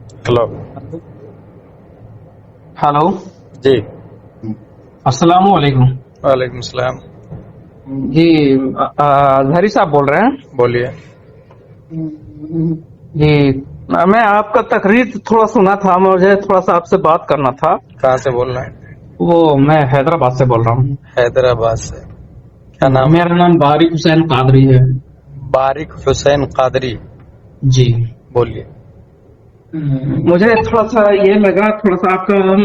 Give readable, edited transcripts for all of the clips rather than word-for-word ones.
Hello. Hello जी। अस्सलाम वालेकुम। वालेकुम सलाम। जी अजहरी साहब बोल रहे हैं? बोलिए। जी मैं आपका तकरीर थोड़ा सुना था, मुझे थोड़ा सा आपसे बात करना था। कहाँ से बोल रहे हैं? वो मैं हैदराबाद से बोल रहा हूँ। हैदराबाद से। क्या नाम है? मेरा नाम बारिक हुसैन कादरी है। बारिक हुसैन कादरी। जी बोलिए। मुझे थोड़ा सा ये लगा, थोड़ा सा आपका हम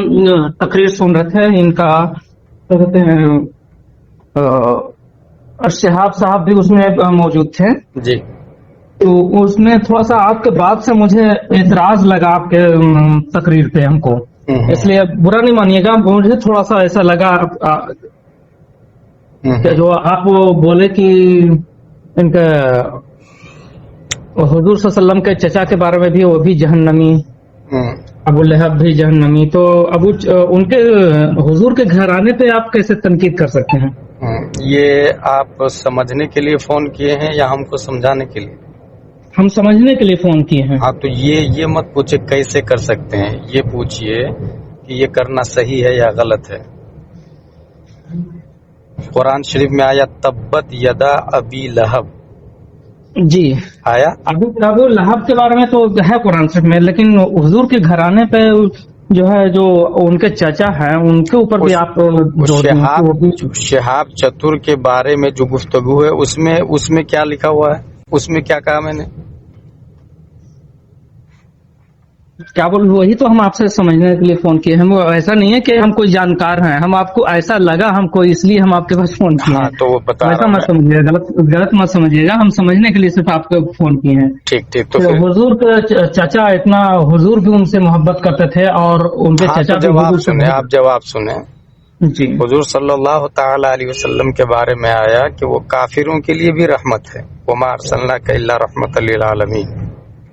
तकरीर सुन रहे थे, इनका क्या कहते हैं, शहाब साहब भी उसमें मौजूद थे। जी। तो उसमें थोड़ा सा आपके बात से मुझे एतराज लगा आपके तकरीर पे हमको, इसलिए बुरा नहीं मानिएगा। मुझे थोड़ा सा ऐसा लगा कि जो आप वो बोले कि इनका हुजूर सल्लल्लाहु अलैहि वसल्लम के चचा के बारे में भी, वो भी जहन्नमी, अबू लहब भी जहन्नमी। तो उनके हुजूर के घराने पे आप कैसे तनकीद कर सकते हैं? ये आप समझने के लिए फोन किए हैं या हमको समझाने के लिए? हम समझने के लिए फोन किए हैं। हाँ, तो ये मत पूछे कैसे कर सकते हैं, ये पूछिए कि ये करना सही है या गलत है। कुरान शरीफ में आया तब्बत यदा अबी लहब, जी आया। अबू लहब के बारे में तो है कुरान शरीफ में, लेकिन हुजूर के घराने पे जो है, जो उनके चचा हैं, उनके ऊपर भी आप शहाब चतुर के बारे में जो गुफ्तगू है उसमें क्या लिखा हुआ है, उसमें क्या कहा मैंने? क्या बोल, वही तो हम आपसे समझने के लिए फोन किए। हम ऐसा नहीं है कि हम कोई जानकार हैं, हम आपको ऐसा लगा हमको, इसलिए हम आपके पास फोन किए। हाँ, तो वो बता ऐसा रहा मत समझिएगा, गलत मत समझिएगा। हम समझने के लिए सिर्फ आपको फोन किए हैं। ठीक। तो फिर हुजूर के चचा इतना, हुजूर भी उनसे मोहब्बत करते थे और उनके चचा तो जवाब सुने। जी। हुजूर सल्लल्लाहु ताला अलैहि वसल्लम के बारे में आया कि वो काफिरों के लिए भी रहमत है, वमा अरसलनाका इल्ला रहमतल लिल आलमीन।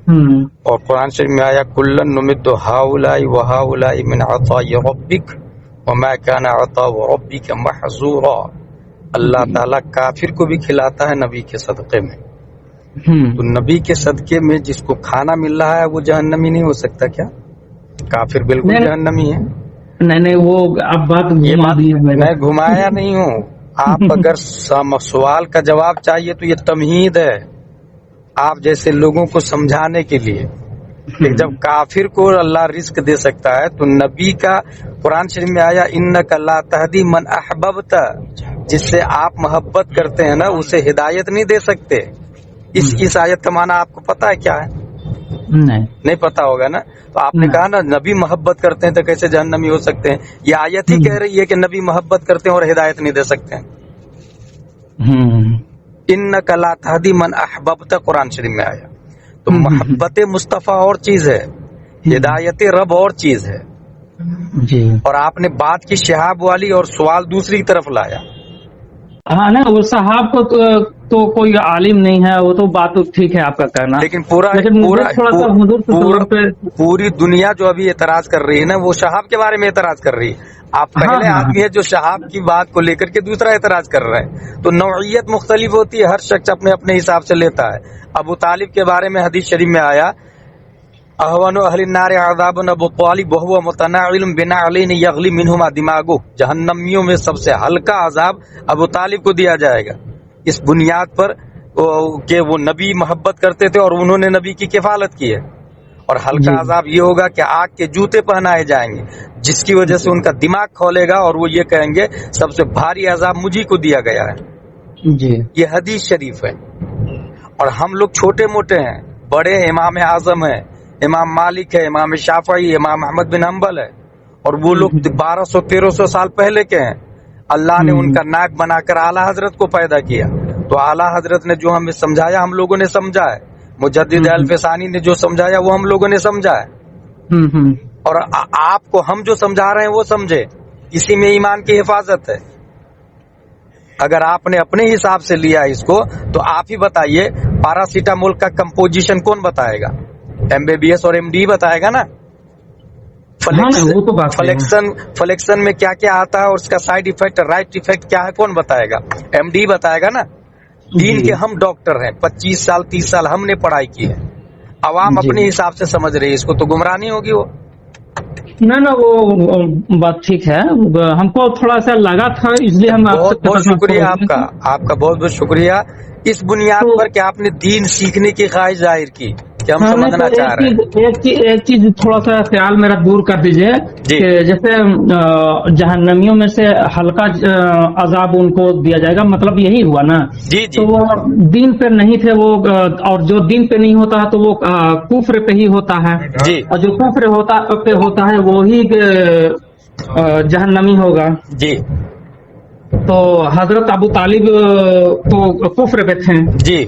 और कुरान शरीफ में आया कुल्लन नुमिद्दु हाउलाई व हाउलाई मिन अताई रब्बिक वमा काना अताउ रब्बिक महजूरा। अल्लाह ताला काफिर को भी खिलाता है नबी के सदक़े में। तो नबी के सदक़े में जिसको खाना मिल रहा है वो जहन्नमी नहीं हो सकता क्या? काफिर बिल्कुल जहन्नमी है। नहीं, वो अब बात घुमा दी है। मैं घुमाया नहीं हूँ। आप अगर सवाल का जवाब चाहिए तो ये तमहीद है, आप जैसे लोगों को समझाने के लिए। जब काफिर को अल्लाह रिस्क दे सकता है तो नबी का कुरान शरीफ में आया इन्नका ला तहदी मन अहबब्ता, जिससे आप मोहब्बत करते हैं ना, उसे हिदायत नहीं दे सकते। इस आयत का माना आपको पता है क्या है? नहीं पता होगा ना। तो आपने कहा ना नबी मोहब्बत करते हैं तो कैसे जहन्नमी हो सकते हैं? ये आयत ही कह रही है कि नबी मोहब्बत करते हैं और हिदायत नहीं दे सकते हैं। इन्नका ला तहदी मन अहबब्ता कुरान शरीफ में आया। तो मोहब्बत मुस्तफा और चीज है, हिदायत रब और चीज है जी। और आपने बात की शहाब वाली और सवाल दूसरी तरफ लाया। हाँ ना, वो साहब को तो कोई आलिम नहीं है, वो तो बात तो ठीक है आपका कहना, लेकिन पूरी दुनिया जो अभी एतराज कर रही है ना, वो शहाब के बारे में एतराज कर रही है। आप पहले आदमी है जो शहाब की बात को लेकर के दूसरा एतराज कर रहे हैं। तो नौइयत मुख्तलिफ होती है, हर शख्स अपने अपने हिसाब से लेता है। अबू तालिब के बारे में हदीस शरीफ में आया अहवानु अहलिन नार अज़ाबुन अबू तालिब वहुवा मुतनाइलुन बिनाअलिन यगली मिनहुमा दिमागु। जहन्नमियों में सबसे हल्का अजाब अबू तालिब को दिया जाएगा, इस बुनियाद पर कि वो नबी मोहब्बत करते थे और उन्होंने नबी की किफालत की है। और हल्का अजाब ये होगा कि आग के जूते पहनाए जाएंगे, जिसकी वजह से उनका दिमाग खोलेगा और वो ये कहेंगे सबसे भारी अजाब मुझी को दिया गया है जी। ये हदीस शरीफ है। और हम लोग छोटे मोटे हैं, बड़े इमाम आजम है, इमाम मालिक है, इमाम शाफई, इमाम अहमद बिन हम्बल है, और वो लोग 1200-1300 साल पहले के हैं। अल्लाह ने उनका नाक बनाकर आला हजरत को पैदा किया। तो आला हजरत ने जो हमें समझाया हम लोगों ने समझा है, मुजद्दिद अल-फिसानी ने जो समझाया वो हम लोगों ने समझा है। और आपको हम जो समझा रहे हैं वो समझे, इसी में ईमान की हिफाजत है। अगर आपने अपने हिसाब से लिया इसको तो आप ही बताइए, पैरासीटामोल का कंपोजिशन कौन बताएगा? एमबीबीएस और एमडी बताएगा ना। फ्लेक्शन में क्या क्या आता है और उसका साइड इफेक्ट, राइट इफेक्ट क्या है, कौन बताएगा? एमडी बताएगा ना। दीन के हम डॉक्टर हैं, 25 साल 30 साल हमने पढ़ाई की है। عوام جی۔ اپنے حساب سے سمجھ رہی ہے اس کو، تو گمراہ نہیں ہوگی وہ؟ نہ وہ بات ٹھیک ہے، ہم کو تھوڑا سا لگا تھا اس لیے ہم آپ سے بہت بہت شکریہ آپ کا بہت بہت شکریہ اس بنیاد پر کہ آپ نے دین سیکھنے کی خواہش ظاہر کی کہ ہم سمجھنا چاہ رہے ہیں۔ ایک چیز تھوڑا سا خیال میرا دور کر دیجئے جی۔ کہ جیسے جہنمیوں میں سے ہلکا عذاب ان کو دیا جائے گا، مطلب یہی ہوا نا؟ جی جی تو وہ دین پہ نہیں تھے وہ، اور جو دین پہ نہیں ہوتا ہے تو وہ کفر پہ ہی ہوتا ہے، جی اور جو کفر پہ ہوتا ہے وہی جہنمی ہوگا۔ جی تو حضرت ابو طالب تو کفر پہ تھے، جی۔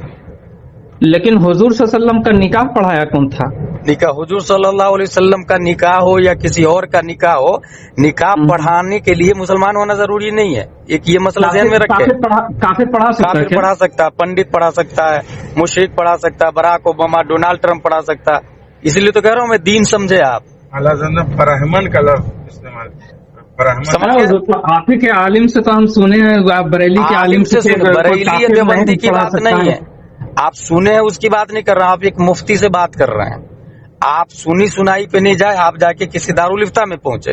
لیکن حضور صلی اللہ علیہ وسلم کا نکاح پڑھایا کون تھا؟ نکاح حضور صلی اللہ علیہ وسلم کا نکاح ہو یا کسی اور کا نکاح ہو، نکاح پڑھانے کے لیے مسلمان ہونا ضروری نہیں ہے، ایک یہ مسئلہ ذہن میں رکھے۔ کافر پڑھا سکتا ہے کافر پڑھا سکتا ہے، پنڈت پڑھا سکتا ہے، مشرک پڑھا سکتا ہے، براک اوباما، ڈونالڈ ٹرمپ پڑھا سکتا ہے، اسی لیے تو کہہ رہا ہوں میں، دین سمجھے آپ۔ برہمن کا لفظ استعمال سمجھ گئے؟ آپ ہی کے عالم سے تو ہم سنے ہیں، بریلی کے عالم سے بریلی یا دیوبندی کی بات نہیں ہے، آپ سنے ہیں اس کی بات نہیں کر رہا، آپ ایک مفتی سے بات کر رہے ہیں۔ آپ سنی سنائی پہ نہیں جائے، آپ جا کے کسی دارالفتہ میں پہنچے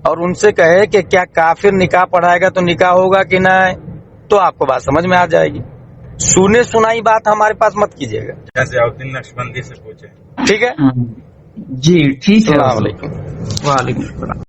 اور ان سے کہے کہ کیا کافر نکاح پڑھائے گا تو نکاح ہوگا کہ نہیں، تو آپ کو بات سمجھ میں آ جائے گی۔ سنے سنائی بات ہمارے پاس مت کیجیے گا، ضیاءالدین نقشبندی سے پوچھے۔ ٹھیک ہے؟ جی ٹھیک ہے، السلام علیکم۔ وعلیکم السلام۔